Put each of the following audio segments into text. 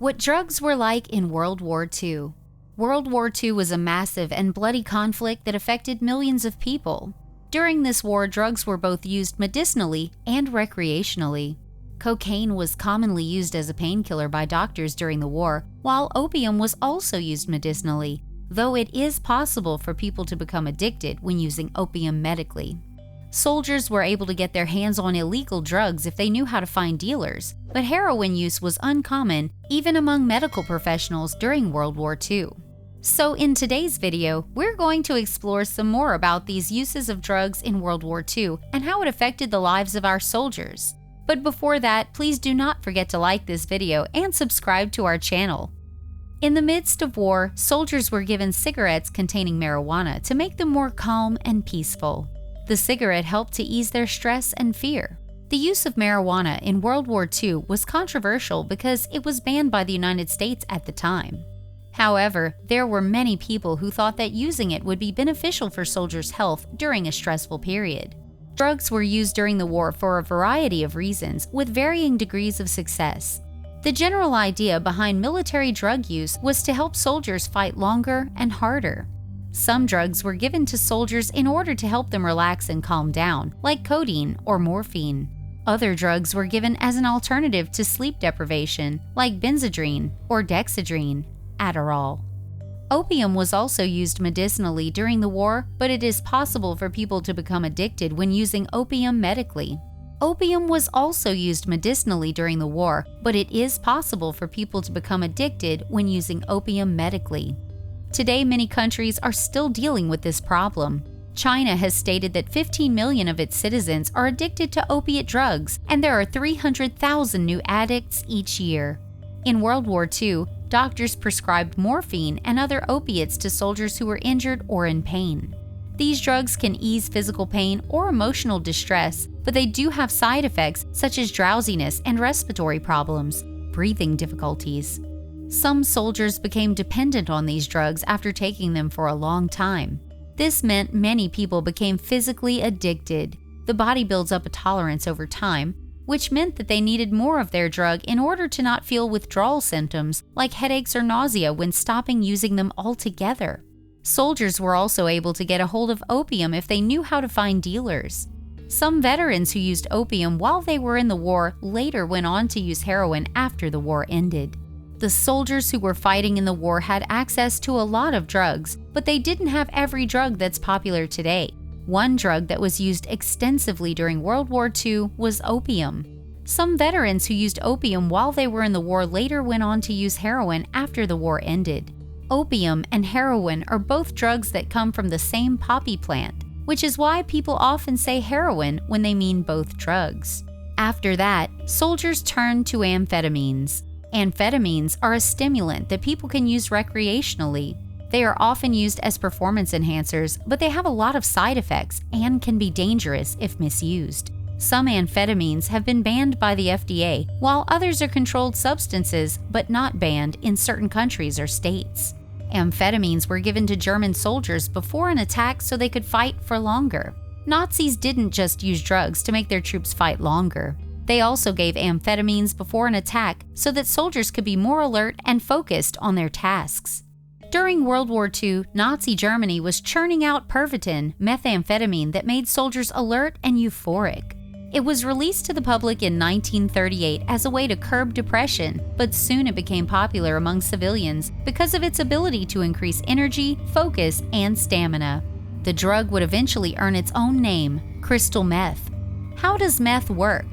What drugs were like in World War II. World War II was a massive and bloody conflict that affected millions of people. During this war, drugs were both used medicinally and recreationally. Cocaine was commonly used as a painkiller by doctors during the war, while opium was also used medicinally, though it is possible for people to become addicted when using opium medically. Soldiers were able to get their hands on illegal drugs if they knew how to find dealers, but heroin use was uncommon even among medical professionals during World War II. So in today's video, we're going to explore some more about these uses of drugs in World War II and how it affected the lives of our soldiers. But before that, please do not forget to like this video and subscribe to our channel. In the midst of war, soldiers were given cigarettes containing marijuana to make them more calm and peaceful. The cigarette helped to ease their stress and fear. The use of marijuana in World War II was controversial because it was banned by the United States at the time. However, there were many people who thought that using it would be beneficial for soldiers' health during a stressful period. Drugs were used during the war for a variety of reasons, with varying degrees of success. The general idea behind military drug use was to help soldiers fight longer and harder. Some drugs were given to soldiers in order to help them relax and calm down, like codeine or morphine. Other drugs were given as an alternative to sleep deprivation, like Benzedrine or Dexedrine, Adderall. Opium was also used medicinally during the war, but it is possible for people to become addicted when using opium medically. Opium was also used medicinally during the war, but it is possible for people to become addicted when using opium medically. Today, many countries are still dealing with this problem. China has stated that 15 million of its citizens are addicted to opiate drugs, and there are 300,000 new addicts each year. In World War II, doctors prescribed morphine and other opiates to soldiers who were injured or in pain. These drugs can ease physical pain or emotional distress, but they do have side effects such as drowsiness and respiratory problems, breathing difficulties. Some soldiers became dependent on these drugs after taking them for a long time. This meant many people became physically addicted. The body builds up a tolerance over time, which meant that they needed more of their drug in order to not feel withdrawal symptoms like headaches or nausea when stopping using them altogether. Soldiers were also able to get a hold of opium if they knew how to find dealers. Some veterans who used opium while they were in the war later went on to use heroin after the war ended. The soldiers who were fighting in the war had access to a lot of drugs, but they didn't have every drug that's popular today. One drug that was used extensively during World War II was opium. Some veterans who used opium while they were in the war later went on to use heroin after the war ended. Opium and heroin are both drugs that come from the same poppy plant, which is why people often say heroin when they mean both drugs. After that, soldiers turned to amphetamines. Amphetamines are a stimulant that people can use recreationally. They are often used as performance enhancers, but they have a lot of side effects and can be dangerous if misused. Some amphetamines have been banned by the FDA, while others are controlled substances but not banned in certain countries or states. Amphetamines were given to German soldiers before an attack so they could fight for longer. Nazis didn't just use drugs to make their troops fight longer. They also gave amphetamines before an attack so that soldiers could be more alert and focused on their tasks. During World War II, Nazi Germany was churning out Pervitin, methamphetamine that made soldiers alert and euphoric. It was released to the public in 1938 as a way to curb depression, but soon it became popular among civilians because of its ability to increase energy, focus, and stamina. The drug would eventually earn its own name, crystal meth. How does meth work?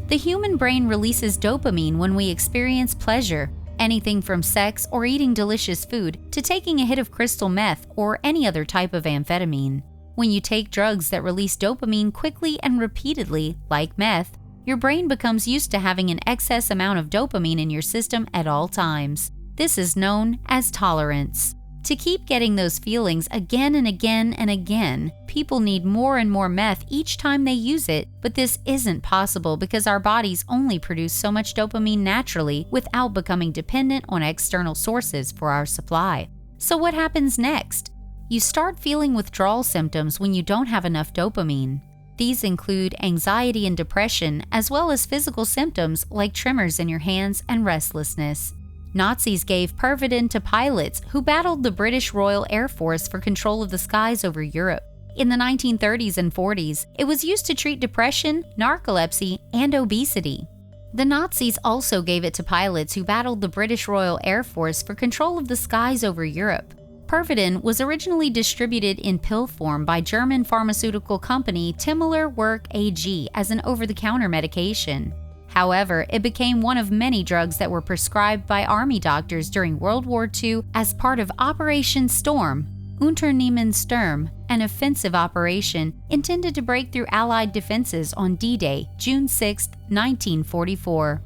The human brain releases dopamine when we experience pleasure, anything from sex or eating delicious food to taking a hit of crystal meth or any other type of amphetamine. When you take drugs that release dopamine quickly and repeatedly, like meth, your brain becomes used to having an excess amount of dopamine in your system at all times. This is known as tolerance. To keep getting those feelings again and again and again, people need more and more meth each time they use it, but this isn't possible because our bodies only produce so much dopamine naturally without becoming dependent on external sources for our supply. So what happens next? You start feeling withdrawal symptoms when you don't have enough dopamine. These include anxiety and depression, as well as physical symptoms like tremors in your hands and restlessness. Nazis gave Pervitin to pilots who battled the British Royal Air Force for control of the skies over Europe. In the 1930s and 40s, it was used to treat depression, narcolepsy, and obesity. The Nazis also gave it to pilots who battled the British Royal Air Force for control of the skies over Europe. Pervitin was originally distributed in pill form by German pharmaceutical company Timmler Werk AG as an over-the-counter medication. However, it became one of many drugs that were prescribed by Army doctors during World War II as part of Operation Storm, Unternehmen Sturm, an offensive operation intended to break through Allied defenses on D-Day, June 6, 1944.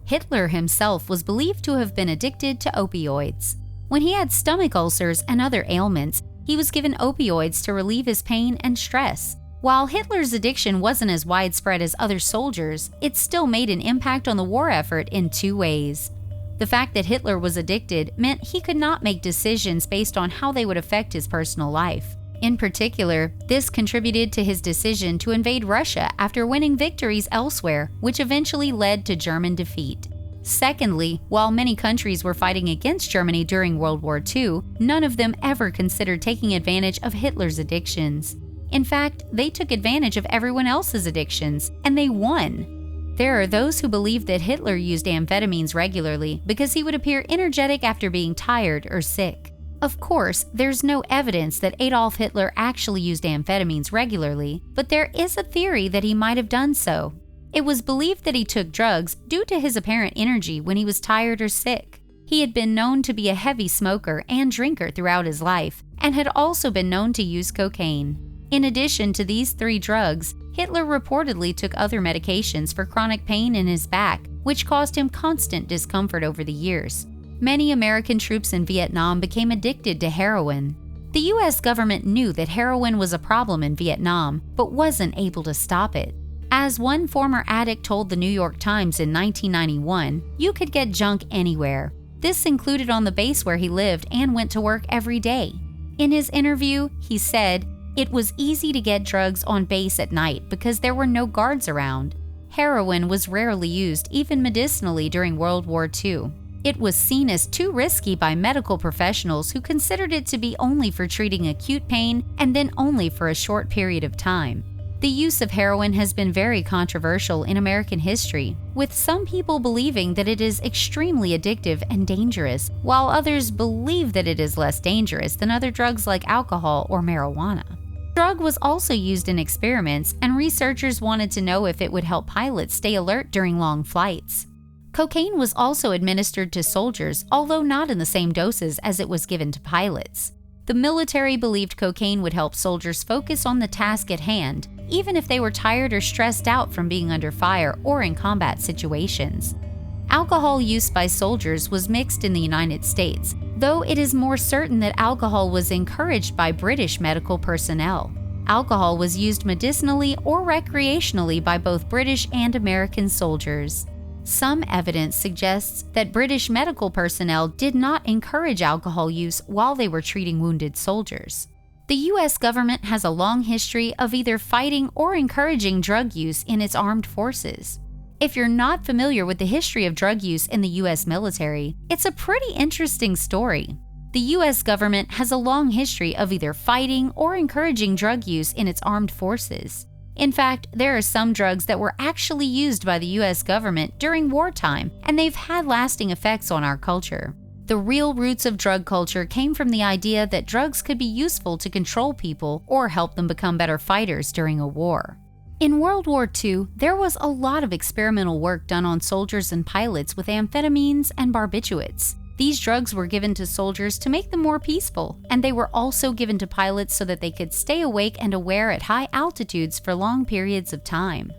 Hitler himself was believed to have been addicted to opioids. When he had stomach ulcers and other ailments, he was given opioids to relieve his pain and stress. While Hitler's addiction wasn't as widespread as other soldiers, it still made an impact on the war effort in two ways. The fact that Hitler was addicted meant he could not make decisions based on how they would affect his personal life. In particular, this contributed to his decision to invade Russia after winning victories elsewhere, which eventually led to German defeat. Secondly, while many countries were fighting against Germany during World War II, none of them ever considered taking advantage of Hitler's addictions. In fact, they took advantage of everyone else's addictions, and they won. There are those who believe that Hitler used amphetamines regularly because he would appear energetic after being tired or sick. Of course, there's no evidence that Adolf Hitler actually used amphetamines regularly, but there is a theory that he might have done so. It was believed that he took drugs due to his apparent energy when he was tired or sick. He had been known to be a heavy smoker and drinker throughout his life, and had also been known to use cocaine. In addition to these three drugs, Hitler reportedly took other medications for chronic pain in his back, which caused him constant discomfort over the years. Many American troops in Vietnam became addicted to heroin. The U.S. government knew that heroin was a problem in Vietnam, but wasn't able to stop it. As one former addict told the New York Times in 1991, you could get junk anywhere. This included on the base where he lived and went to work every day. In his interview, he said, "It was easy to get drugs on base at night because there were no guards around." Heroin was rarely used, even medicinally, during World War II. It was seen as too risky by medical professionals who considered it to be only for treating acute pain and then only for a short period of time. The use of heroin has been very controversial in American history, with some people believing that it is extremely addictive and dangerous, while others believe that it is less dangerous than other drugs like alcohol or marijuana. The drug was also used in experiments, and researchers wanted to know if it would help pilots stay alert during long flights. Cocaine was also administered to soldiers, although not in the same doses as it was given to pilots. The military believed cocaine would help soldiers focus on the task at hand, even if they were tired or stressed out from being under fire or in combat situations. Alcohol use by soldiers was mixed in the United States, though it is more certain that alcohol was encouraged by British medical personnel. Alcohol was used medicinally or recreationally by both British and American soldiers. Some evidence suggests that British medical personnel did not encourage alcohol use while they were treating wounded soldiers. The U.S. government has a long history of either fighting or encouraging drug use in its armed forces. If you're not familiar with the history of drug use in the U.S. military, it's a pretty interesting story. The U.S. government has a long history of either fighting or encouraging drug use in its armed forces. In fact, there are some drugs that were actually used by the U.S. government during wartime, and they've had lasting effects on our culture. The real roots of drug culture came from the idea that drugs could be useful to control people or help them become better fighters during a war. In World War II, there was a lot of experimental work done on soldiers and pilots with amphetamines and barbiturates. These drugs were given to soldiers to make them more peaceful, and they were also given to pilots so that they could stay awake and aware at high altitudes for long periods of time.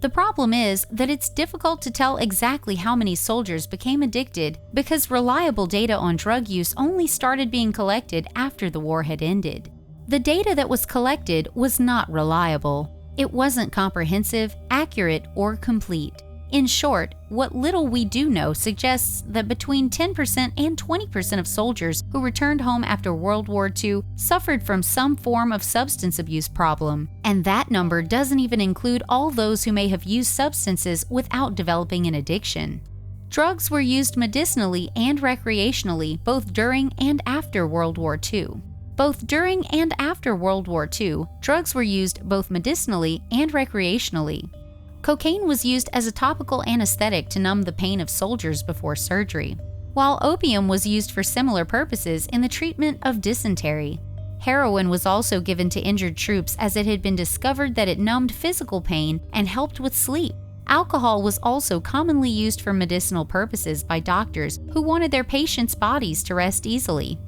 The problem is that it's difficult to tell exactly how many soldiers became addicted because reliable data on drug use only started being collected after the war had ended. The data that was collected was not reliable. It wasn't comprehensive, accurate, or complete. In short, what little we do know suggests that between 10% and 20% of soldiers who returned home after World War II suffered from some form of substance abuse problem, and that number doesn't even include all those who may have used substances without developing an addiction. Drugs were used medicinally and recreationally both during and after World War II. Both during and after World War II, drugs were used both medicinally and recreationally. Cocaine was used as a topical anesthetic to numb the pain of soldiers before surgery, while opium was used for similar purposes in the treatment of dysentery. Heroin was also given to injured troops as it had been discovered that it numbed physical pain and helped with sleep. Alcohol was also commonly used for medicinal purposes by doctors who wanted their patients' bodies to rest easily.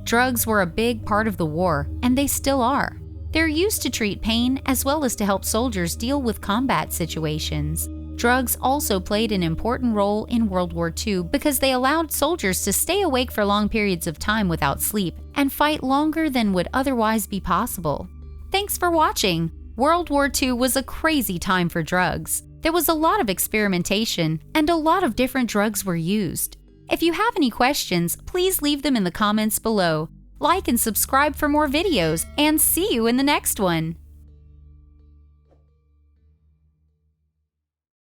Drugs were a big part of the war, and they still are. They're used to treat pain as well as to help soldiers deal with combat situations. Drugs also played an important role in World War II because they allowed soldiers to stay awake for long periods of time without sleep and fight longer than would otherwise be possible. Thanks for watching! World War II was a crazy time for drugs. There was a lot of experimentation, and a lot of different drugs were used. If you have any questions, please leave them in the comments below. Like and subscribe for more videos, and see you in the next one!